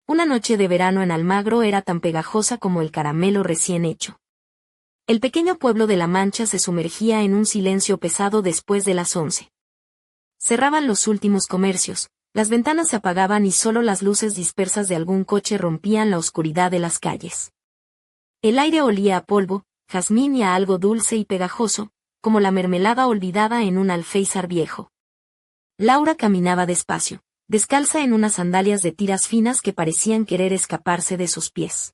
Una noche de verano en Almagro era tan pegajosa como el caramelo recién hecho. El pequeño pueblo de La Mancha se sumergía en un silencio pesado después de las 11. Cerraban los últimos comercios, las ventanas se apagaban y solo las luces dispersas de algún coche rompían la oscuridad de las calles. El aire olía a polvo, jazmín y a algo dulce y pegajoso, como la mermelada olvidada en un alféizar viejo. Laura caminaba despacio, descalza en unas sandalias de tiras finas que parecían querer escaparse de sus pies.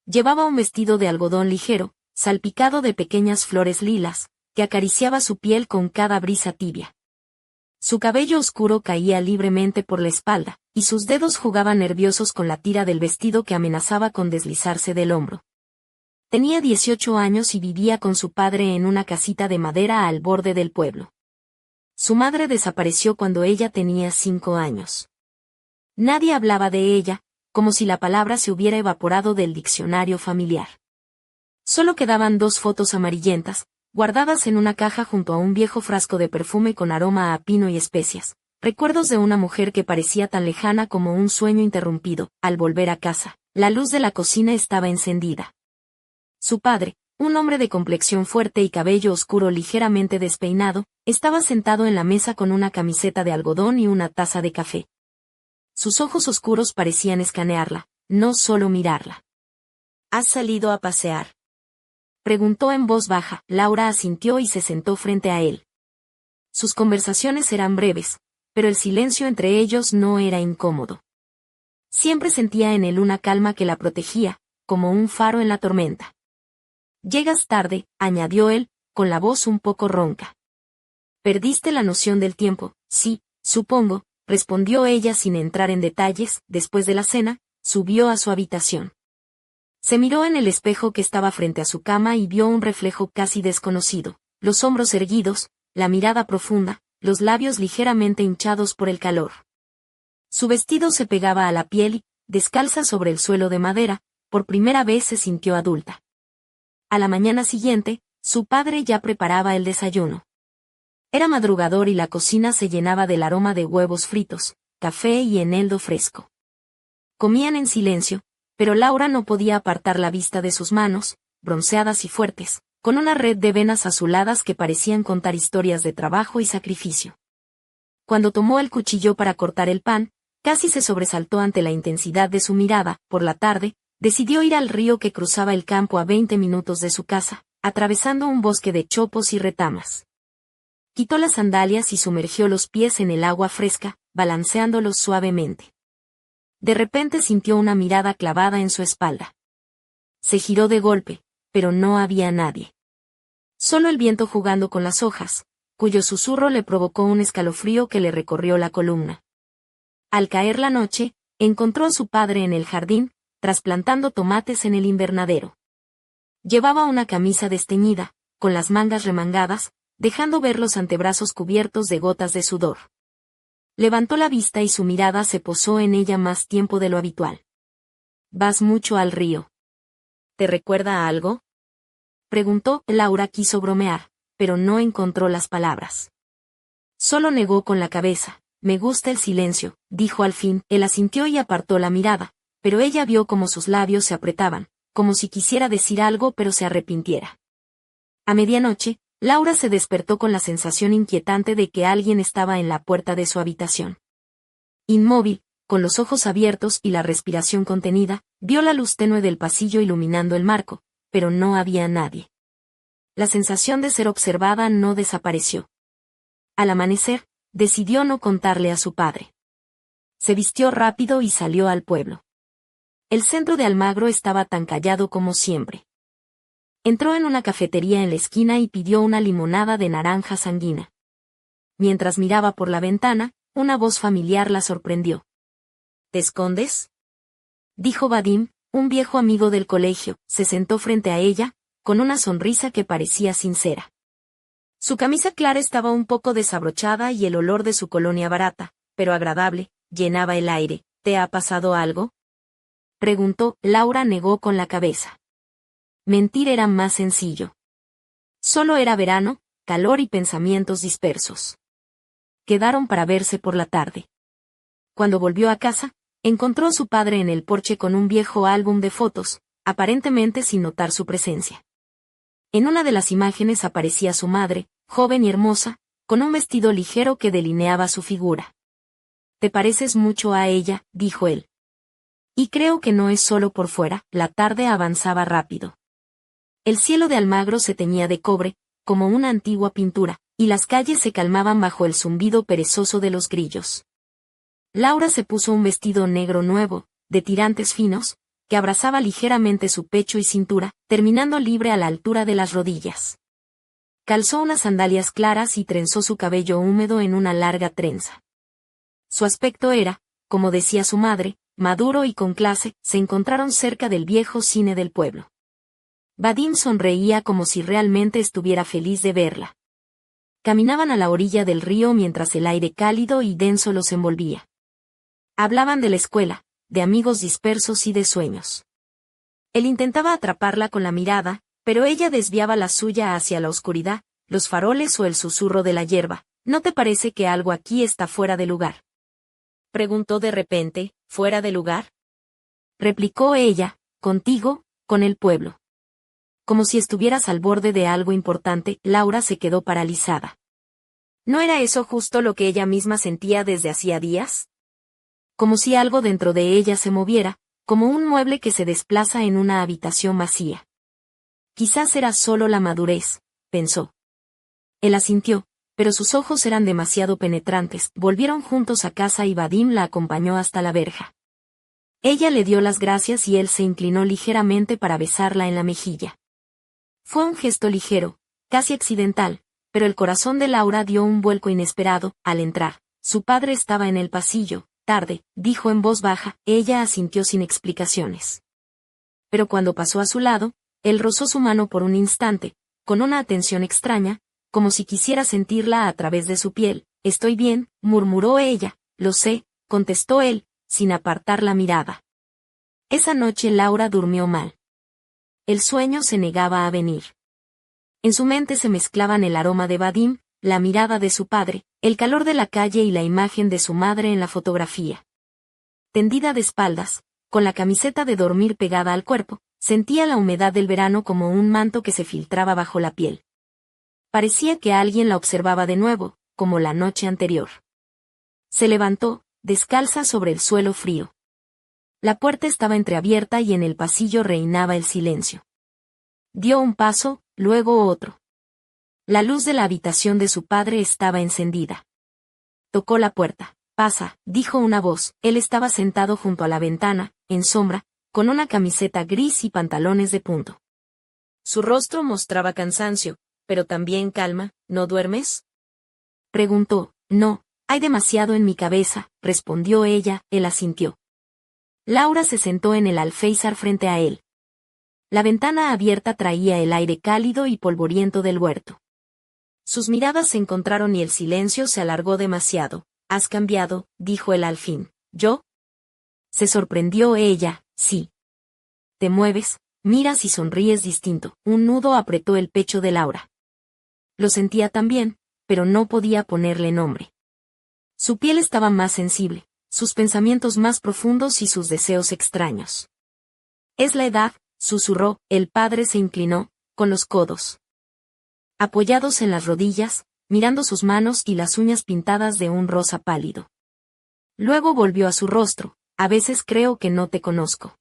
Llevaba un vestido de algodón ligero, salpicado de pequeñas flores lilas, que acariciaba su piel con cada brisa tibia. Su cabello oscuro caía libremente por la espalda, y sus dedos jugaban nerviosos con la tira del vestido que amenazaba con deslizarse del hombro. Tenía 18 años y vivía con su padre en una casita de madera al borde del pueblo. Su madre desapareció cuando ella tenía 5 años. Nadie hablaba de ella, como si la palabra se hubiera evaporado del diccionario familiar. Solo quedaban 2 fotos amarillentas, guardadas en una caja junto a un viejo frasco de perfume con aroma a pino y especias, recuerdos de una mujer que parecía tan lejana como un sueño interrumpido. Al volver a casa, la luz de la cocina estaba encendida. Su padre, un hombre de complexión fuerte y cabello oscuro ligeramente despeinado, estaba sentado en la mesa con una camiseta de algodón y una taza de café. Sus ojos oscuros parecían escanearla, no solo mirarla. ¿Has salido a pasear?, preguntó en voz baja. Laura asintió y se sentó frente a él. Sus conversaciones eran breves, pero el silencio entre ellos no era incómodo. Siempre sentía en él una calma que la protegía, como un faro en la tormenta. Llegas tarde, añadió él, con la voz un poco ronca. ¿Perdiste la noción del tiempo? Sí, supongo, respondió ella sin entrar en detalles. Después de la cena, subió a su habitación. Se miró en el espejo que estaba frente a su cama y vio un reflejo casi desconocido, los hombros erguidos, la mirada profunda, los labios ligeramente hinchados por el calor. Su vestido se pegaba a la piel y, descalza sobre el suelo de madera, por primera vez se sintió adulta. A la mañana siguiente, su padre ya preparaba el desayuno. Era madrugador y la cocina se llenaba del aroma de huevos fritos, café y eneldo fresco. Comían en silencio, pero Laura no podía apartar la vista de sus manos, bronceadas y fuertes, con una red de venas azuladas que parecían contar historias de trabajo y sacrificio. Cuando tomó el cuchillo para cortar el pan, casi se sobresaltó ante la intensidad de su mirada. Por la tarde, decidió ir al río que cruzaba el campo a 20 minutos de su casa, atravesando un bosque de chopos y retamas. Quitó las sandalias y sumergió los pies en el agua fresca, balanceándolos suavemente. De repente sintió una mirada clavada en su espalda. Se giró de golpe, pero no había nadie. Solo el viento jugando con las hojas, cuyo susurro le provocó un escalofrío que le recorrió la columna. Al caer la noche, encontró a su padre en el jardín, trasplantando tomates en el invernadero. Llevaba una camisa desteñida, con las mangas remangadas, dejando ver los antebrazos cubiertos de gotas de sudor. Levantó la vista y su mirada se posó en ella más tiempo de lo habitual. ¿Vas mucho al río? ¿Te recuerda a algo?, preguntó. Laura quiso bromear, pero no encontró las palabras. Solo negó con la cabeza. Me gusta el silencio, dijo al fin. Él asintió y apartó la mirada, pero ella vio cómo sus labios se apretaban, como si quisiera decir algo pero se arrepintiera. A medianoche, Laura se despertó con la sensación inquietante de que alguien estaba en la puerta de su habitación. Inmóvil, con los ojos abiertos y la respiración contenida, vio la luz tenue del pasillo iluminando el marco, pero no había nadie. La sensación de ser observada no desapareció. Al amanecer, decidió no contarle a su padre. Se vistió rápido y salió al pueblo. El centro de Almagro estaba tan callado como siempre. Entró en una cafetería en la esquina y pidió una limonada de naranja sanguina. Mientras miraba por la ventana, una voz familiar la sorprendió. ¿Te escondes?, dijo Vadim, un viejo amigo del colegio. Se sentó frente a ella, con una sonrisa que parecía sincera. Su camisa clara estaba un poco desabrochada y el olor de su colonia barata, pero agradable, llenaba el aire. ¿Te ha pasado algo?, preguntó. Laura negó con la cabeza. Mentir era más sencillo. Solo era verano, calor y pensamientos dispersos. Quedaron para verse por la tarde. Cuando volvió a casa, Encontró a su padre en el porche con un viejo álbum de fotos, aparentemente sin notar su presencia. En una de las imágenes aparecía su madre, joven y hermosa, con un vestido ligero que delineaba su figura. «Te pareces mucho a ella», dijo él. «Y creo que no es solo por fuera». La tarde avanzaba rápido. El cielo de Almagro se teñía de cobre, como una antigua pintura, y las calles se calmaban bajo el zumbido perezoso de los grillos. Laura se puso un vestido negro nuevo, de tirantes finos, que abrazaba ligeramente su pecho y cintura, terminando libre a la altura de las rodillas. Calzó unas sandalias claras y trenzó su cabello húmedo en una larga trenza. Su aspecto era, como decía su madre, maduro y con clase. Se encontraron cerca del viejo cine del pueblo. Vadim sonreía como si realmente estuviera feliz de verla. Caminaban a la orilla del río mientras el aire cálido y denso los envolvía. Hablaban de la escuela, de amigos dispersos y de sueños. Él intentaba atraparla con la mirada, pero ella desviaba la suya hacia la oscuridad, los faroles o el susurro de la hierba. «¿No te parece que algo aquí está fuera de lugar?», preguntó de repente. «¿Fuera de lugar?», replicó ella. «Contigo, con el pueblo». Como si estuvieras al borde de algo importante. Laura se quedó paralizada. ¿No era eso justo lo que ella misma sentía desde hacía días? Como si algo dentro de ella se moviera, como un mueble que se desplaza en una habitación vacía. Quizás era solo la madurez, pensó. Él asintió, pero sus ojos eran demasiado penetrantes. Volvieron juntos a casa y Vadim la acompañó hasta la verja. Ella le dio las gracias y él se inclinó ligeramente para besarla en la mejilla. Fue un gesto ligero, casi accidental, pero el corazón de Laura dio un vuelco inesperado. Al entrar, su padre estaba en el pasillo. «Tarde», dijo en voz baja. Ella asintió sin explicaciones. Pero cuando pasó a su lado, él rozó su mano por un instante, con una atención extraña, como si quisiera sentirla a través de su piel. «Estoy bien», murmuró ella. «Lo sé», contestó él, sin apartar la mirada. Esa noche Laura durmió mal. El sueño se negaba a venir. En su mente se mezclaban el aroma de Vadim, la mirada de su padre, el calor de la calle y la imagen de su madre en la fotografía. Tendida de espaldas, con la camiseta de dormir pegada al cuerpo, sentía la humedad del verano como un manto que se filtraba bajo la piel. Parecía que alguien la observaba de nuevo, como la noche anterior. Se levantó, descalza sobre el suelo frío. La puerta estaba entreabierta y en el pasillo reinaba el silencio. Dio un paso, luego otro. La luz de la habitación de su padre estaba encendida. Tocó la puerta. «Pasa», dijo una voz. Él estaba sentado junto a la ventana, en sombra, con una camiseta gris y pantalones de punto. Su rostro mostraba cansancio, pero también calma. «¿No duermes?», preguntó. «No, hay demasiado en mi cabeza», respondió ella. Él asintió. Laura se sentó en el alféizar frente a él. La ventana abierta traía el aire cálido y polvoriento del huerto. Sus miradas se encontraron y el silencio se alargó demasiado. «Has cambiado», dijo él al fin. «¿Yo?», se sorprendió ella. «Sí. Te mueves, miras y sonríes distinto». Un nudo apretó el pecho de Laura. Lo sentía también, pero no podía ponerle nombre. Su piel estaba más sensible, sus pensamientos más profundos y sus deseos extraños. «Es la edad», susurró. El padre se inclinó, con los codos apoyados en las rodillas, mirando sus manos y las uñas pintadas de un rosa pálido. Luego volvió a su rostro. «A veces creo que no te conozco.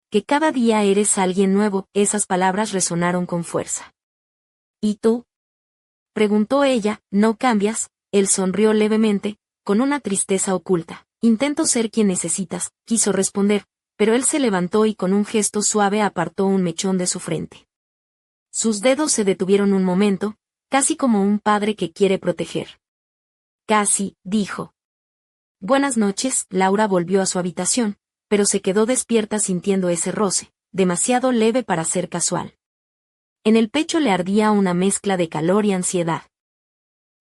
Que cada día eres alguien nuevo». Esas palabras resonaron con fuerza. «¿Y tú?», preguntó ella. «No cambias». Él sonrió levemente, con una tristeza oculta. «Intento ser quien necesitas», quiso responder, pero él se levantó y con un gesto suave apartó un mechón de su frente. Sus dedos se detuvieron un momento, casi como un padre que quiere proteger. «Casi», dijo. «Buenas noches». Laura volvió a su habitación, pero se quedó despierta sintiendo ese roce, demasiado leve para ser casual. En el pecho le ardía una mezcla de calor y ansiedad.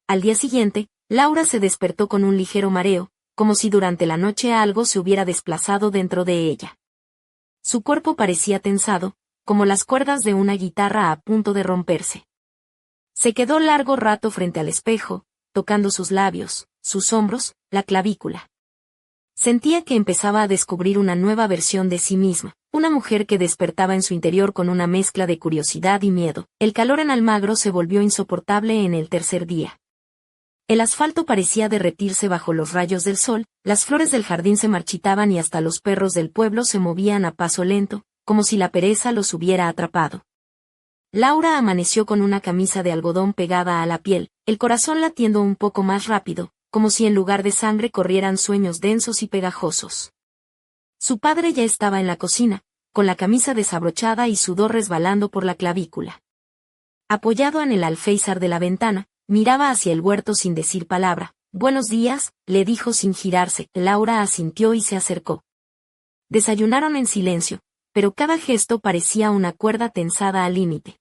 Al día siguiente, Laura se despertó con un ligero mareo, como si durante la noche algo se hubiera desplazado dentro de ella. Su cuerpo parecía tensado, como las cuerdas de una guitarra a punto de romperse. Se quedó largo rato frente al espejo, tocando sus labios, sus hombros, la clavícula. Sentía que empezaba a descubrir una nueva versión de sí misma, una mujer que despertaba en su interior con una mezcla de curiosidad y miedo. El calor en Almagro se volvió insoportable en el tercer día. El asfalto parecía derretirse bajo los rayos del sol, las flores del jardín se marchitaban y hasta los perros del pueblo se movían a paso lento, como si la pereza los hubiera atrapado. Laura amaneció con una camisa de algodón pegada a la piel, el corazón latiendo un poco más rápido, como si en lugar de sangre corrieran sueños densos y pegajosos. Su padre ya estaba en la cocina, con la camisa desabrochada y sudor resbalando por la clavícula. Apoyado en el alféizar de la ventana, miraba hacia el huerto sin decir palabra. «Buenos días», le dijo sin girarse. Laura asintió y se acercó. Desayunaron en silencio, pero cada gesto parecía una cuerda tensada al límite.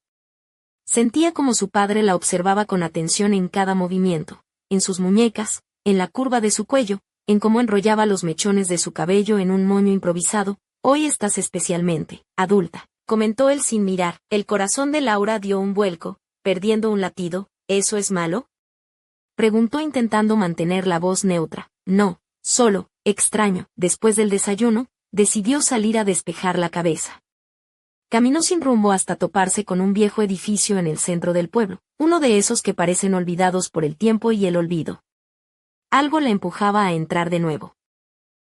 Sentía como su padre la observaba con atención en cada movimiento, en sus muñecas, en la curva de su cuello, en cómo enrollaba los mechones de su cabello en un moño improvisado. «Hoy estás especialmente adulta», comentó él sin mirar. El corazón de Laura dio un vuelco, perdiendo un latido. «¿Eso es malo?», preguntó intentando mantener la voz neutra. «No, solo, extraño». Después del desayuno, decidió salir a despejar la cabeza. Caminó sin rumbo hasta toparse con un viejo edificio en el centro del pueblo, uno de esos que parecen olvidados por el tiempo y el olvido. Algo la empujaba a entrar de nuevo.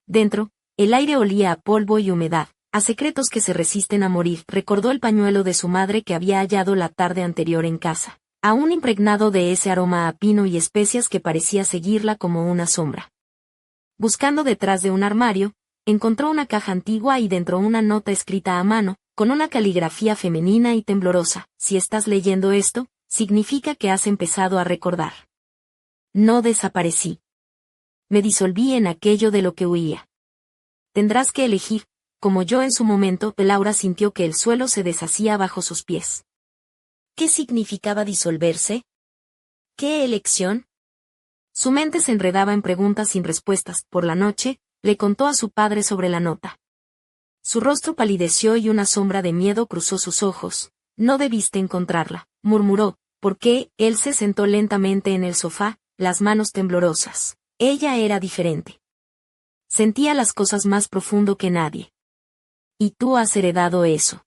Dentro, el aire olía a polvo y humedad, a secretos que se resisten a morir. Recordó el pañuelo de su madre que había hallado la tarde anterior en casa, aún impregnado de ese aroma a pino y especias que parecía seguirla como una sombra. Buscando detrás de un armario, encontró una caja antigua y dentro una nota escrita a mano, con una caligrafía femenina y temblorosa. «Si estás leyendo esto, significa que has empezado a recordar. No desaparecí. Me disolví en aquello de lo que huía. Tendrás que elegir», como yo en su momento. Laura sintió que el suelo se deshacía bajo sus pies. ¿Qué significaba disolverse? ¿Qué elección? Su mente se enredaba en preguntas sin respuestas. Por la noche, le contó a su padre sobre la nota. Su rostro palideció y una sombra de miedo cruzó sus ojos. «No debiste encontrarla», murmuró. «¿Por qué?». Él se sentó lentamente en el sofá, las manos temblorosas. Ella era diferente. Sentía las cosas más profundo que nadie. «Y tú has heredado eso.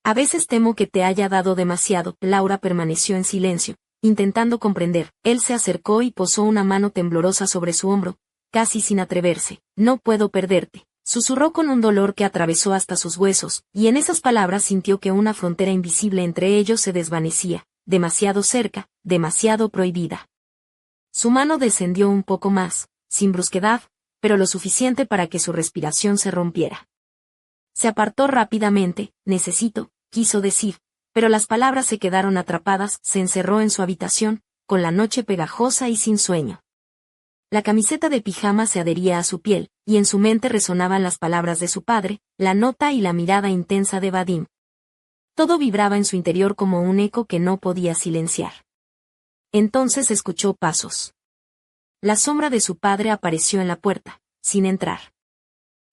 A veces temo que te haya dado demasiado». Laura permaneció en silencio, intentando comprender. Él se acercó y posó una mano temblorosa sobre su hombro, casi sin atreverse. «No puedo perderte», susurró con un dolor que atravesó hasta sus huesos, y en esas palabras sintió que una frontera invisible entre ellos se desvanecía, demasiado cerca, demasiado prohibida. Su mano descendió un poco más, sin brusquedad, pero lo suficiente para que su respiración se rompiera. Se apartó rápidamente. «Necesito», quiso decir, pero las palabras se quedaron atrapadas. Se encerró en su habitación, con la noche pegajosa y sin sueño. La camiseta de pijama se adhería a su piel, y en su mente resonaban las palabras de su padre, la nota y la mirada intensa de Vadim. Todo vibraba en su interior como un eco que no podía silenciar. Entonces escuchó pasos. La sombra de su padre apareció en la puerta, sin entrar.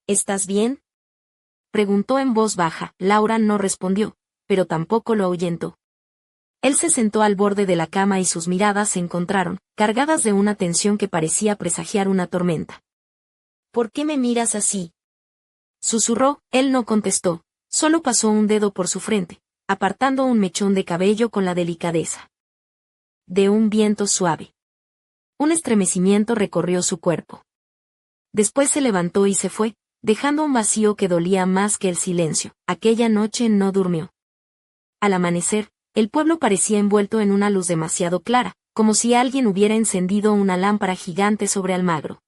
«¿Estás bien?», preguntó en voz baja. Laura no respondió, pero tampoco lo ahuyentó. Él se sentó al borde de la cama y sus miradas se encontraron, cargadas de una tensión que parecía presagiar una tormenta. «¿Por qué me miras así?», susurró. Él no contestó, solo pasó un dedo por su frente, apartando un mechón de cabello con la delicadeza de un viento suave. Un estremecimiento recorrió su cuerpo. Después se levantó y se fue, dejando un vacío que dolía más que el silencio. Aquella noche no durmió. Al amanecer, el pueblo parecía envuelto en una luz demasiado clara, como si alguien hubiera encendido una lámpara gigante sobre Almagro.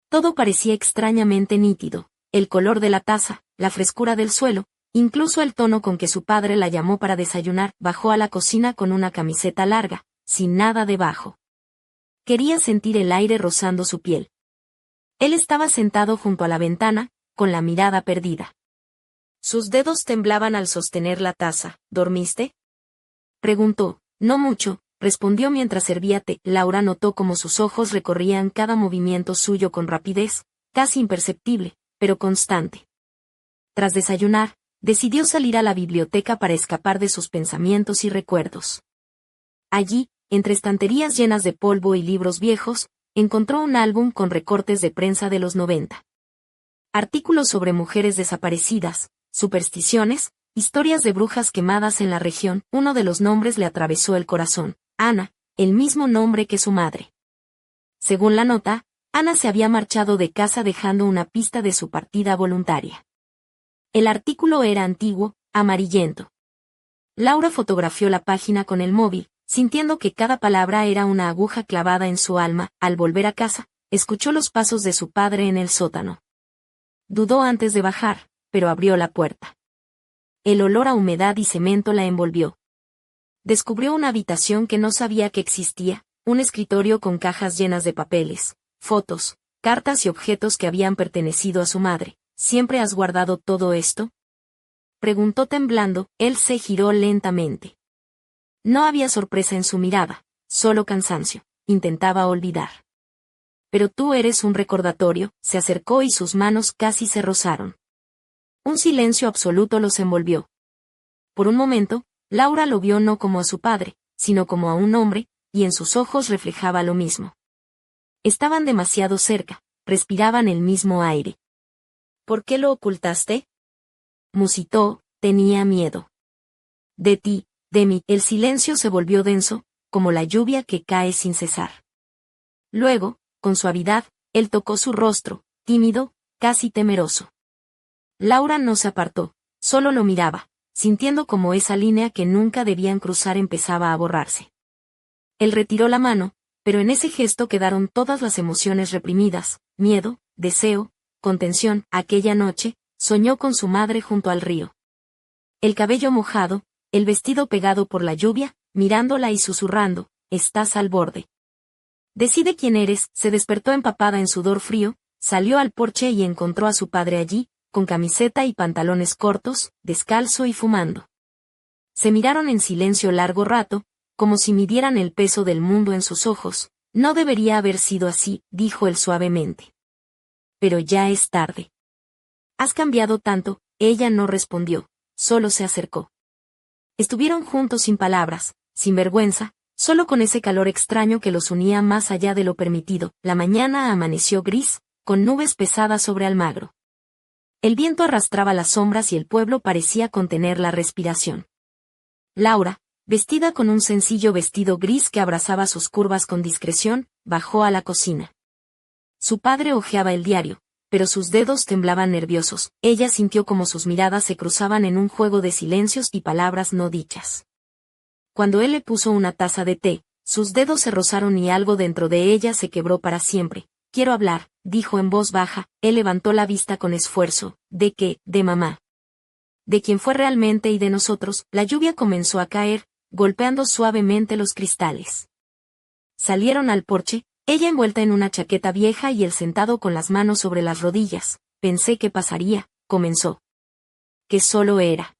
Todo parecía extrañamente nítido, el color de la taza, la frescura del suelo, incluso el tono con que su padre la llamó para desayunar. Bajó a la cocina con una camiseta larga, sin nada debajo. Quería sentir el aire rozando su piel. Él estaba sentado junto a la ventana, con la mirada perdida. Sus dedos temblaban al sostener la taza. «¿Dormiste?», preguntó. «No mucho», respondió mientras servía té. Laura notó cómo sus ojos recorrían cada movimiento suyo con rapidez, casi imperceptible, pero constante. Tras desayunar, decidió salir a la biblioteca para escapar de sus pensamientos y recuerdos. Allí, entre estanterías llenas de polvo y libros viejos, encontró un álbum con recortes de prensa de los 90. Artículos sobre mujeres desaparecidas, supersticiones, historias de brujas quemadas en la región. Uno de los nombres le atravesó el corazón: Ana, el mismo nombre que su madre. Según la nota, Ana se había marchado de casa dejando una pista de su partida voluntaria. El artículo era antiguo, amarillento. Laura fotografió la página con el móvil, sintiendo que cada palabra era una aguja clavada en su alma. Al volver a casa, escuchó los pasos de su padre en el sótano. Dudó antes de bajar, pero abrió la puerta. El olor a humedad y cemento la envolvió. Descubrió una habitación que no sabía que existía, un escritorio con cajas llenas de papeles, fotos, cartas y objetos que habían pertenecido a su madre. ¿Siempre has guardado todo esto?, preguntó temblando. Él se giró lentamente. No había sorpresa en su mirada, solo cansancio. Intentaba olvidar. Pero tú eres un recordatorio. Se acercó y sus manos casi se rozaron. Un silencio absoluto los envolvió. Por un momento, Laura lo vio no como a su padre, sino como a un hombre, y en sus ojos reflejaba lo mismo. Estaban demasiado cerca, respiraban el mismo aire. ¿Por qué lo ocultaste?, musitó. Tenía miedo. De ti, de mí. El silencio se volvió denso, como la lluvia que cae sin cesar. Luego, con suavidad, él tocó su rostro, tímido, casi temeroso. Laura no se apartó, solo lo miraba, sintiendo como esa línea que nunca debían cruzar empezaba a borrarse. Él retiró la mano, pero en ese gesto quedaron todas las emociones reprimidas: miedo, deseo, contención. Aquella noche, soñó con su madre junto al río. El cabello mojado, el vestido pegado por la lluvia, mirándola y susurrando: estás al borde. Decide quién eres. Se despertó empapada en sudor frío, salió al porche y encontró a su padre allí, con camiseta y pantalones cortos, descalzo y fumando. Se miraron en silencio largo rato, como si midieran el peso del mundo en sus ojos. No debería haber sido así, dijo él suavemente. Pero ya es tarde. Has cambiado tanto. Ella no respondió, solo se acercó. Estuvieron juntos sin palabras, sin vergüenza, solo con ese calor extraño que los unía más allá de lo permitido. La mañana amaneció gris, con nubes pesadas sobre Almagro. El viento arrastraba las sombras y el pueblo parecía contener la respiración. Laura, vestida con un sencillo vestido gris que abrazaba sus curvas con discreción, bajó a la cocina. Su padre hojeaba el diario, pero sus dedos temblaban nerviosos. Ella sintió como sus miradas se cruzaban en un juego de silencios y palabras no dichas. Cuando él le puso una taza de té, sus dedos se rozaron y algo dentro de ella se quebró para siempre. Quiero hablar, dijo en voz baja. Él levantó la vista con esfuerzo. ¿De qué? De mamá. De quién fue realmente y de nosotros. La lluvia comenzó a caer, golpeando suavemente los cristales. Salieron al porche, ella envuelta en una chaqueta vieja y él sentado con las manos sobre las rodillas. Pensé que pasaría, comenzó. Que solo era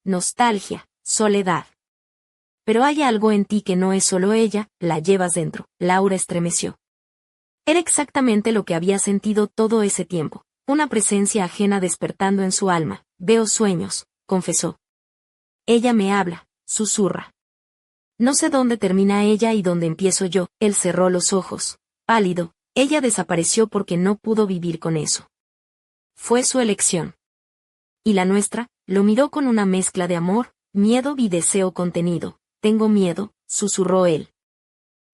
nostalgia, soledad. Pero hay algo en ti que no es solo ella, la llevas dentro. Laura estremeció. Era exactamente lo que había sentido todo ese tiempo, una presencia ajena despertando en su alma. Veo sueños, confesó. Ella me habla, susurra. No sé dónde termina ella y dónde empiezo yo. Él cerró los ojos. Pálido, ella desapareció porque no pudo vivir con eso. Fue su elección. ¿Y la nuestra? Lo miró con una mezcla de amor, miedo y deseo contenido. Tengo miedo, susurró él.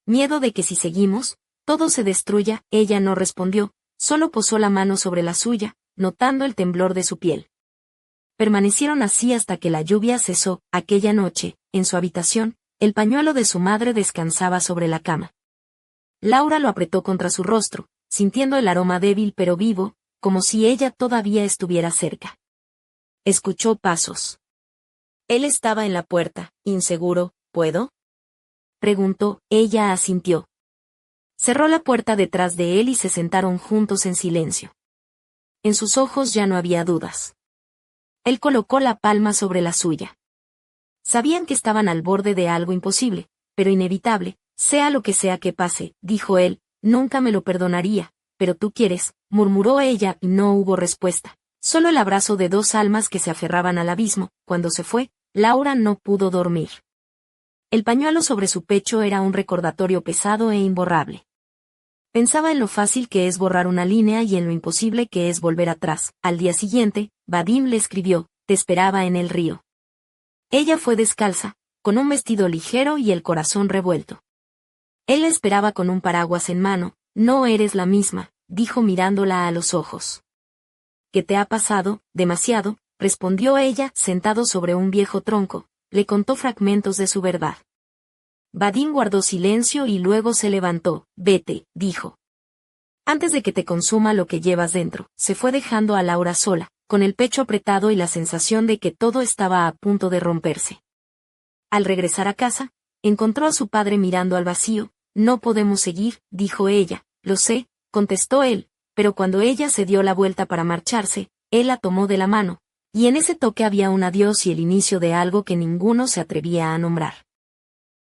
Miedo de que si seguimos, todo se destruya. Ella no respondió, solo posó la mano sobre la suya, notando el temblor de su piel. Permanecieron así hasta que la lluvia cesó. Aquella noche, en su habitación, el pañuelo de su madre descansaba sobre la cama. Laura lo apretó contra su rostro, sintiendo el aroma débil pero vivo, como si ella todavía estuviera cerca. Escuchó pasos. Él estaba en la puerta, inseguro. ¿Puedo?, preguntó. Ella asintió. Cerró la puerta detrás de él y se sentaron juntos en silencio. En sus ojos ya no había dudas. Él colocó la palma sobre la suya. Sabían que estaban al borde de algo imposible, pero inevitable. Sea lo que sea que pase, dijo él, nunca me lo perdonaría, pero tú quieres, murmuró ella, y no hubo respuesta. Solo el abrazo de dos almas que se aferraban al abismo. Cuando se fue, Laura no pudo dormir. El pañuelo sobre su pecho era un recordatorio pesado e imborrable. Pensaba en lo fácil que es borrar una línea y en lo imposible que es volver atrás. Al día siguiente, Vadim le escribió: te esperaba en el río. Ella fue descalza, con un vestido ligero y el corazón revuelto. Él la esperaba con un paraguas en mano. No eres la misma, dijo mirándola a los ojos. ¿Qué te ha pasado? Demasiado, respondió ella, sentado sobre un viejo tronco. Le contó fragmentos de su verdad. Vadim guardó silencio y luego se levantó. Vete, dijo. Antes de que te consuma lo que llevas dentro. Se fue dejando a Laura sola, con el pecho apretado y la sensación de que todo estaba a punto de romperse. Al regresar a casa, encontró a su padre mirando al vacío. No podemos seguir, dijo ella. Lo sé, contestó él, pero cuando ella se dio la vuelta para marcharse, él la tomó de la mano, y en ese toque había un adiós y el inicio de algo que ninguno se atrevía a nombrar.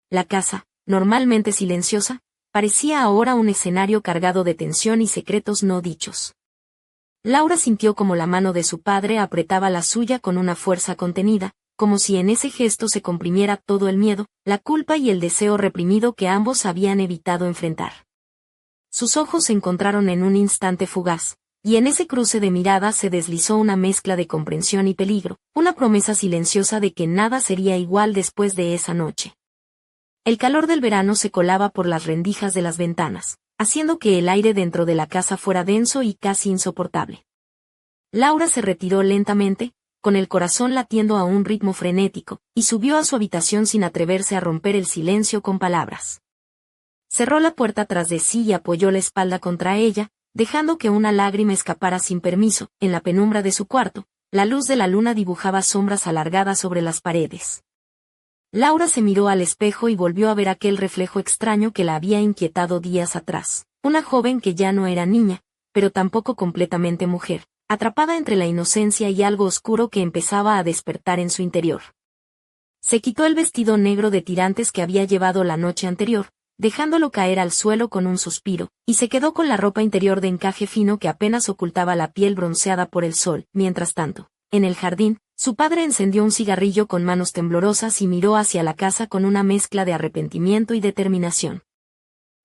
La casa, normalmente silenciosa, parecía ahora un escenario cargado de tensión y secretos no dichos. Laura sintió como la mano de su padre apretaba la suya con una fuerza contenida, como si en ese gesto se comprimiera todo el miedo, la culpa y el deseo reprimido que ambos habían evitado enfrentar. Sus ojos se encontraron en un instante fugaz, y en ese cruce de miradas se deslizó una mezcla de comprensión y peligro, una promesa silenciosa de que nada sería igual después de esa noche. El calor del verano se colaba por las rendijas de las ventanas, haciendo que el aire dentro de la casa fuera denso y casi insoportable. Laura se retiró lentamente, con el corazón latiendo a un ritmo frenético, y subió a su habitación sin atreverse a romper el silencio con palabras. Cerró la puerta tras de sí y apoyó la espalda contra ella, dejando que una lágrima escapara sin permiso. En la penumbra de su cuarto, la luz de la luna dibujaba sombras alargadas sobre las paredes. Laura se miró al espejo y volvió a ver aquel reflejo extraño que la había inquietado días atrás. Una joven que ya no era niña, pero tampoco completamente mujer, atrapada entre la inocencia y algo oscuro que empezaba a despertar en su interior. Se quitó el vestido negro de tirantes que había llevado la noche anterior, dejándolo caer al suelo con un suspiro, y se quedó con la ropa interior de encaje fino que apenas ocultaba la piel bronceada por el sol. Mientras tanto, en el jardín, su padre encendió un cigarrillo con manos temblorosas y miró hacia la casa con una mezcla de arrepentimiento y determinación.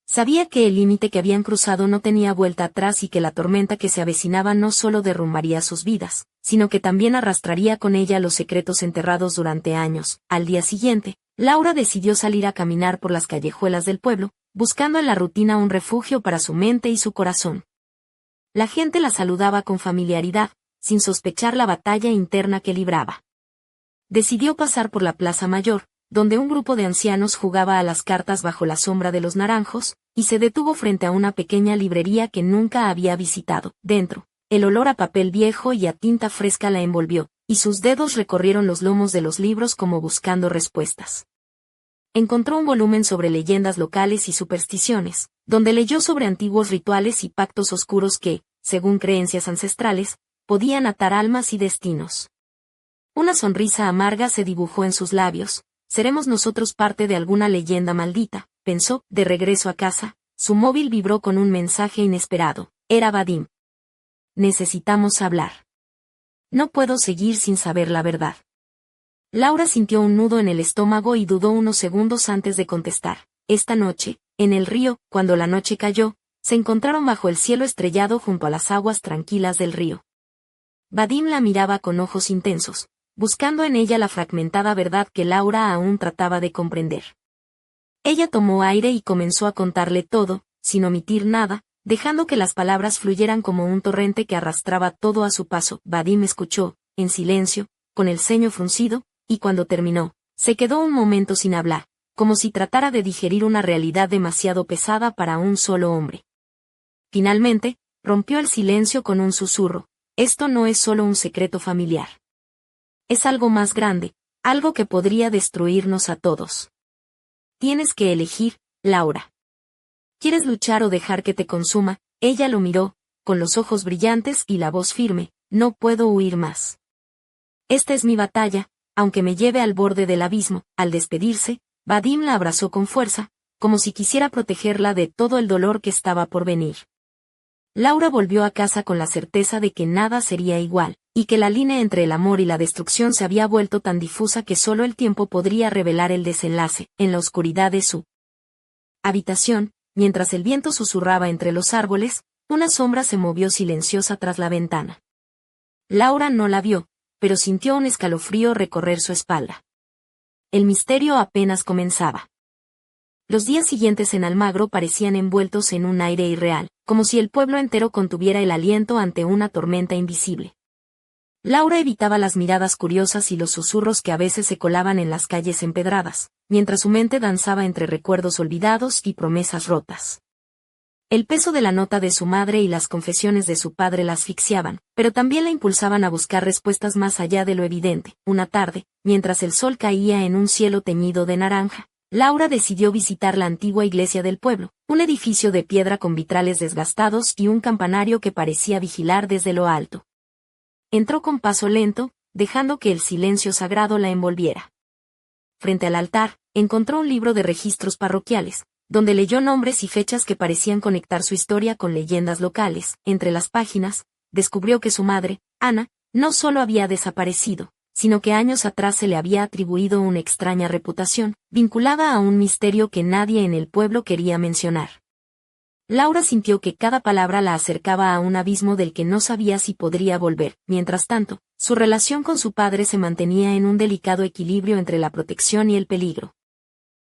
Sabía que el límite que habían cruzado no tenía vuelta atrás y que la tormenta que se avecinaba no solo derrumbaría sus vidas, sino que también arrastraría con ella los secretos enterrados durante años. Al día siguiente, Laura decidió salir a caminar por las callejuelas del pueblo, buscando en la rutina un refugio para su mente y su corazón. La gente la saludaba con familiaridad, sin sospechar la batalla interna que libraba. Decidió pasar por la Plaza Mayor, donde un grupo de ancianos jugaba a las cartas bajo la sombra de los naranjos, y se detuvo frente a una pequeña librería que nunca había visitado. Dentro, el olor a papel viejo y a tinta fresca la envolvió, y sus dedos recorrieron los lomos de los libros como buscando respuestas. Encontró un volumen sobre leyendas locales y supersticiones, donde leyó sobre antiguos rituales y pactos oscuros que, según creencias ancestrales, podían atar almas y destinos. Una sonrisa amarga se dibujó en sus labios. Seremos nosotros parte de alguna leyenda maldita, pensó. De regreso a casa, su móvil vibró con un mensaje inesperado. Era Vadim. Necesitamos hablar. No puedo seguir sin saber la verdad. Laura sintió un nudo en el estómago y dudó unos segundos antes de contestar. Esta noche, en el río, cuando la noche cayó, se encontraron bajo el cielo estrellado junto a las aguas tranquilas del río. Vadim la miraba con ojos intensos, buscando en ella la fragmentada verdad que Laura aún trataba de comprender. Ella tomó aire y comenzó a contarle todo, sin omitir nada, dejando que las palabras fluyeran como un torrente que arrastraba todo a su paso. Vadim escuchó, en silencio, con el ceño fruncido, y cuando terminó, se quedó un momento sin hablar, como si tratara de digerir una realidad demasiado pesada para un solo hombre. Finalmente, rompió el silencio con un susurro. Esto no es solo un secreto familiar. Es algo más grande, algo que podría destruirnos a todos. Tienes que elegir, Laura. ¿Quieres luchar o dejar que te consuma? Ella lo miró, con los ojos brillantes y la voz firme. No puedo huir más. Esta es mi batalla, aunque me lleve al borde del abismo. Al despedirse, Vadim la abrazó con fuerza, como si quisiera protegerla de todo el dolor que estaba por venir. Laura volvió a casa con la certeza de que nada sería igual, y que la línea entre el amor y la destrucción se había vuelto tan difusa que solo el tiempo podría revelar el desenlace. En la oscuridad de su habitación, mientras el viento susurraba entre los árboles, una sombra se movió silenciosa tras la ventana. Laura no la vio, pero sintió un escalofrío recorrer su espalda. El misterio apenas comenzaba. Los días siguientes en Almagro parecían envueltos en un aire irreal, como si el pueblo entero contuviera el aliento ante una tormenta invisible. Laura evitaba las miradas curiosas y los susurros que a veces se colaban en las calles empedradas, mientras su mente danzaba entre recuerdos olvidados y promesas rotas. El peso de la nota de su madre y las confesiones de su padre la asfixiaban, pero también la impulsaban a buscar respuestas más allá de lo evidente. Una tarde, mientras el sol caía en un cielo teñido de naranja, Laura decidió visitar la antigua iglesia del pueblo, un edificio de piedra con vitrales desgastados y un campanario que parecía vigilar desde lo alto. Entró con paso lento, dejando que el silencio sagrado la envolviera. Frente al altar, encontró un libro de registros parroquiales, donde leyó nombres y fechas que parecían conectar su historia con leyendas locales. Entre las páginas, descubrió que su madre, Ana, no solo había desaparecido, sino que años atrás se le había atribuido una extraña reputación, vinculada a un misterio que nadie en el pueblo quería mencionar. Laura sintió que cada palabra la acercaba a un abismo del que no sabía si podría volver. Mientras tanto, su relación con su padre se mantenía en un delicado equilibrio entre la protección y el peligro.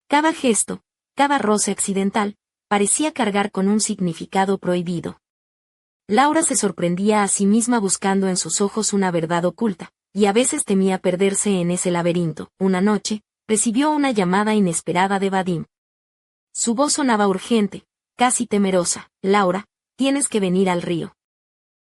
Cada gesto, cada roce accidental, parecía cargar con un significado prohibido. Laura se sorprendía a sí misma buscando en sus ojos una verdad oculta, y a veces temía perderse en ese laberinto. Una noche, recibió una llamada inesperada de Vadim. Su voz sonaba urgente, casi temerosa. Laura, tienes que venir al río.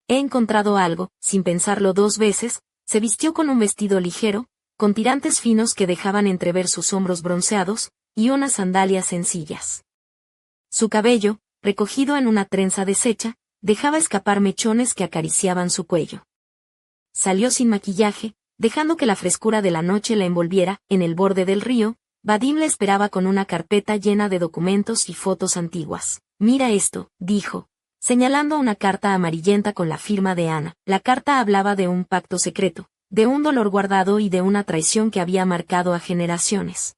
He encontrado algo. Sin pensarlo dos veces, se vistió con un vestido ligero, con tirantes finos que dejaban entrever sus hombros bronceados, y unas sandalias sencillas. Su cabello, recogido en una trenza deshecha, dejaba escapar mechones que acariciaban su cuello. Salió sin maquillaje, dejando que la frescura de la noche la envolviera. En el borde del río, Vadim la esperaba con una carpeta llena de documentos y fotos antiguas. Mira esto, dijo, señalando una carta amarillenta con la firma de Ana. La carta hablaba de un pacto secreto, de un dolor guardado y de una traición que había marcado a generaciones.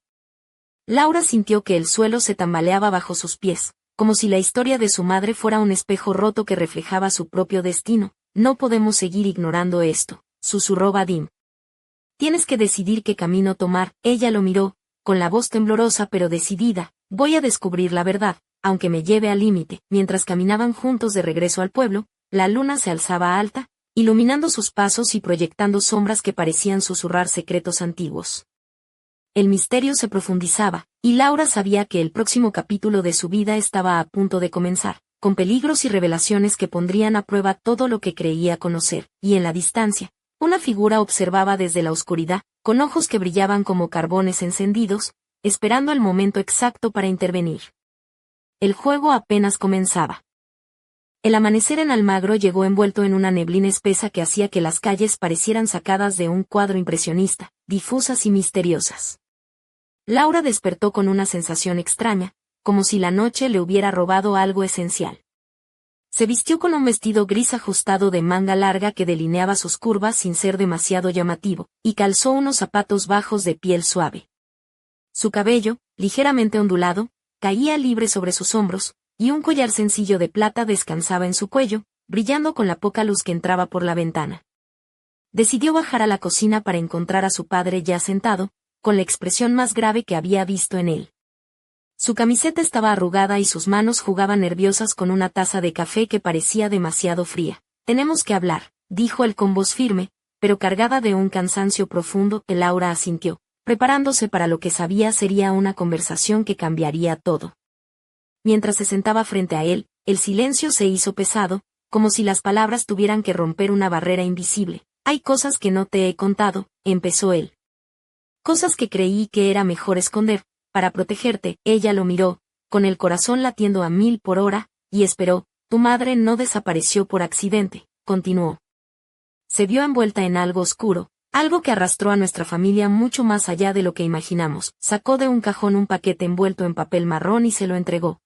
Laura sintió que el suelo se tambaleaba bajo sus pies, como si la historia de su madre fuera un espejo roto que reflejaba su propio destino. No podemos seguir ignorando esto, susurró Vadim. Tienes que decidir qué camino tomar. Ella lo miró, con la voz temblorosa pero decidida. Voy a descubrir la verdad, aunque me lleve al límite. Mientras caminaban juntos de regreso al pueblo, la luna se alzaba alta, iluminando sus pasos y proyectando sombras que parecían susurrar secretos antiguos. El misterio se profundizaba, y Laura sabía que el próximo capítulo de su vida estaba a punto de comenzar, con peligros y revelaciones que pondrían a prueba todo lo que creía conocer. Y en la distancia, una figura observaba desde la oscuridad, con ojos que brillaban como carbones encendidos, esperando el momento exacto para intervenir. El juego apenas comenzaba. El amanecer en Almagro llegó envuelto en una neblina espesa que hacía que las calles parecieran sacadas de un cuadro impresionista, difusas y misteriosas. Laura despertó con una sensación extraña, como si la noche le hubiera robado algo esencial. Se vistió con un vestido gris ajustado de manga larga que delineaba sus curvas sin ser demasiado llamativo, y calzó unos zapatos bajos de piel suave. Su cabello, ligeramente ondulado, caía libre sobre sus hombros, y un collar sencillo de plata descansaba en su cuello, brillando con la poca luz que entraba por la ventana. Decidió bajar a la cocina para encontrar a su padre ya sentado, con la expresión más grave que había visto en él. Su camiseta estaba arrugada y sus manos jugaban nerviosas con una taza de café que parecía demasiado fría. Tenemos que hablar, dijo él con voz firme, pero cargada de un cansancio profundo. Laura asintió, preparándose para lo que sabía sería una conversación que cambiaría todo. Mientras se sentaba frente a él, el silencio se hizo pesado, como si las palabras tuvieran que romper una barrera invisible. Hay cosas que no te he contado, empezó él. Cosas que creí que era mejor esconder, para protegerte. Ella lo miró, con el corazón latiendo a 1000 por hora, y esperó. Tu madre no desapareció por accidente, continuó. Se vio envuelta en algo oscuro, algo que arrastró a nuestra familia mucho más allá de lo que imaginamos. Sacó de un cajón un paquete envuelto en papel marrón y se lo entregó.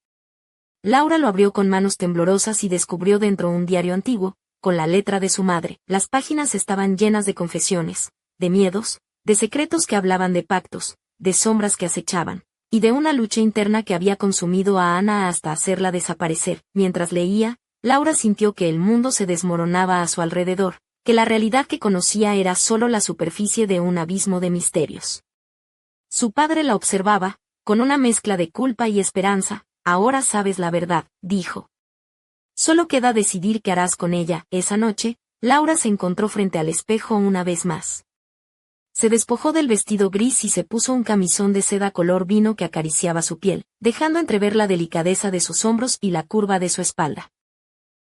Laura lo abrió con manos temblorosas y descubrió dentro un diario antiguo, con la letra de su madre. Las páginas estaban llenas de confesiones, de miedos, de secretos que hablaban de pactos, de sombras que acechaban. y de una lucha interna que había consumido a Ana hasta hacerla desaparecer. Mientras leía, Laura sintió que el mundo se desmoronaba a su alrededor, que la realidad que conocía era solo la superficie de un abismo de misterios. Su padre la observaba, con una mezcla de culpa y esperanza. Ahora sabes la verdad, dijo. Solo queda decidir qué harás con ella. Esa noche, Laura se encontró frente al espejo una vez más. Se despojó del vestido gris y se puso un camisón de seda color vino que acariciaba su piel, dejando entrever la delicadeza de sus hombros y la curva de su espalda.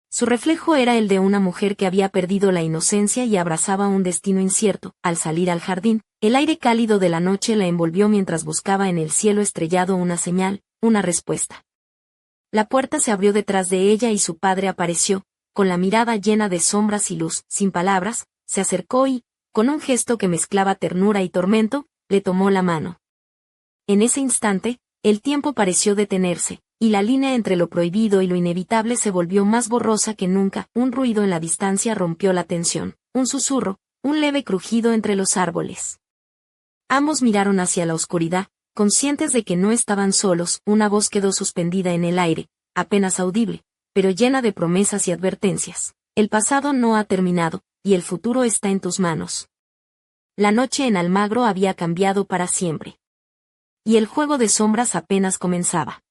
Su reflejo era el de una mujer que había perdido la inocencia y abrazaba un destino incierto. Al salir al jardín, el aire cálido de la noche la envolvió mientras buscaba en el cielo estrellado una señal, una respuesta. La puerta se abrió detrás de ella y su padre apareció, con la mirada llena de sombras y luz. Sin palabras, se acercó y, con un gesto que mezclaba ternura y tormento, le tomó la mano. En ese instante, el tiempo pareció detenerse, y la línea entre lo prohibido y lo inevitable se volvió más borrosa que nunca. Un ruido en la distancia rompió la tensión, un susurro, un leve crujido entre los árboles. Ambos miraron hacia la oscuridad, conscientes de que no estaban solos. Una voz quedó suspendida en el aire, apenas audible, pero llena de promesas y advertencias. El pasado no ha terminado, y el futuro está en tus manos. La noche en Almagro había cambiado para siempre. Y el juego de sombras apenas comenzaba.